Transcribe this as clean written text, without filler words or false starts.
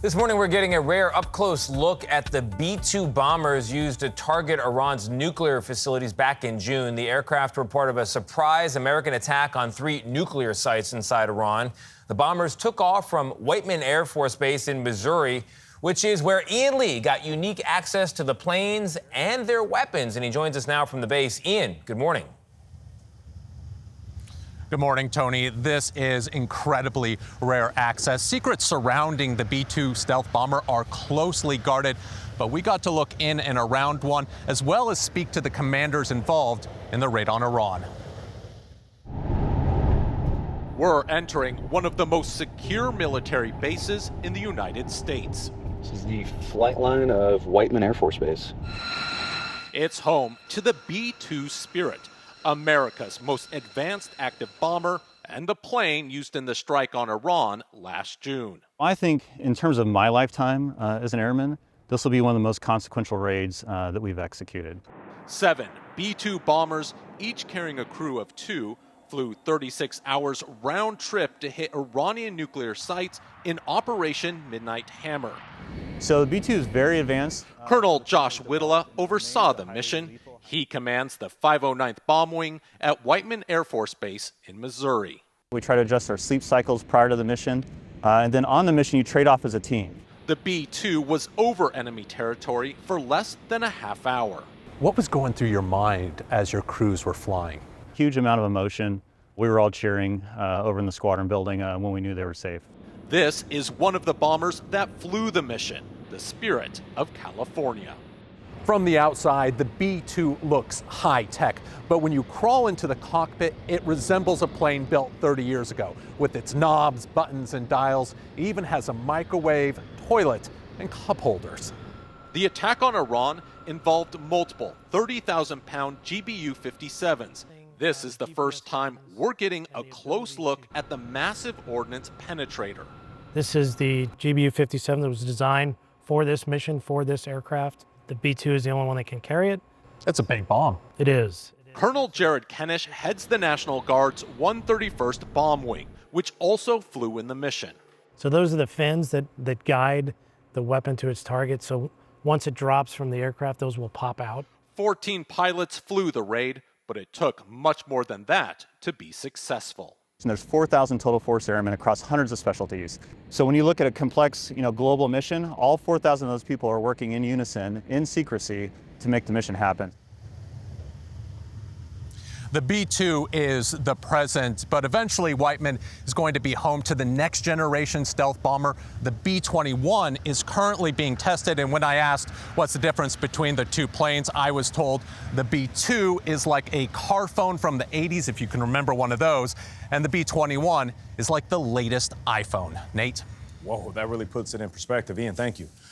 This morning, we're getting a rare up-close look at the B-2 bombers used to target Iran's nuclear facilities back in June. The aircraft were part of a surprise American attack on 3 nuclear sites inside Iran. The bombers took off from Whiteman Air Force Base in Missouri, which is where Ian Lee got unique access to the planes and their weapons. And he joins us now from the base. Ian, good morning. Good morning, Tony. This is incredibly rare access. Secrets surrounding the B-2 stealth bomber are closely guarded, but we got to look in and around one, as well as speak to the commanders involved in the raid on Iran. We're entering one of the most secure military bases in the United States. This is the flight line of Whiteman Air Force Base. It's home to the B-2 Spirit, America's most advanced active bomber, and the plane used in the strike on Iran last June. I think in terms of my lifetime as an airman, this will be one of the most consequential raids that we've executed. 7 B-2 bombers, each carrying a crew of 2, flew 36 hours round trip to hit Iranian nuclear sites in Operation Midnight Hammer. So the B-2 is very advanced. Colonel Josh Whittela oversaw the mission. He commands the 509th Bomb Wing at Whiteman Air Force Base in Missouri. We try to adjust our sleep cycles prior to the mission, and then on the mission you trade off as a team. The B-2 was over enemy territory for less than a half hour. What was going through your mind as your crews were flying? Huge amount of emotion. We were all cheering over in the squadron building when we knew they were safe. This is one of the bombers that flew the mission, the Spirit of California. From the outside, the B-2 looks high-tech, but when you crawl into the cockpit, it resembles a plane built 30 years ago. With its knobs, buttons, and dials, it even has a microwave, toilet, and cup holders. The attack on Iran involved multiple 30,000-pound GBU-57s. This is the first time we're getting a close look at the massive ordnance penetrator. This is the GBU-57 that was designed for this mission, for this aircraft. The B-2 is the only one that can carry it. That's a big bomb. It is. Colonel Jared Kenish heads the National Guard's 131st Bomb Wing, which also flew in the mission. So those are the fins that guide the weapon to its target. So once it drops from the aircraft, those will pop out. 14 pilots flew the raid, but it took much more than that to be successful. And there's 4,000 total force airmen across hundreds of specialties. So when you look at a complex, global mission, all 4,000 of those people are working in unison, in secrecy, to make the mission happen. The B-2 is the present, but eventually Whiteman is going to be home to the next generation stealth bomber. The B-21 is currently being tested, and when I asked what's the difference between the two planes, I was told the B-2 is like a car phone from the 80s, if you can remember one of those, and the B-21 is like the latest iPhone. Nate? Whoa, that really puts it in perspective. Ian, thank you.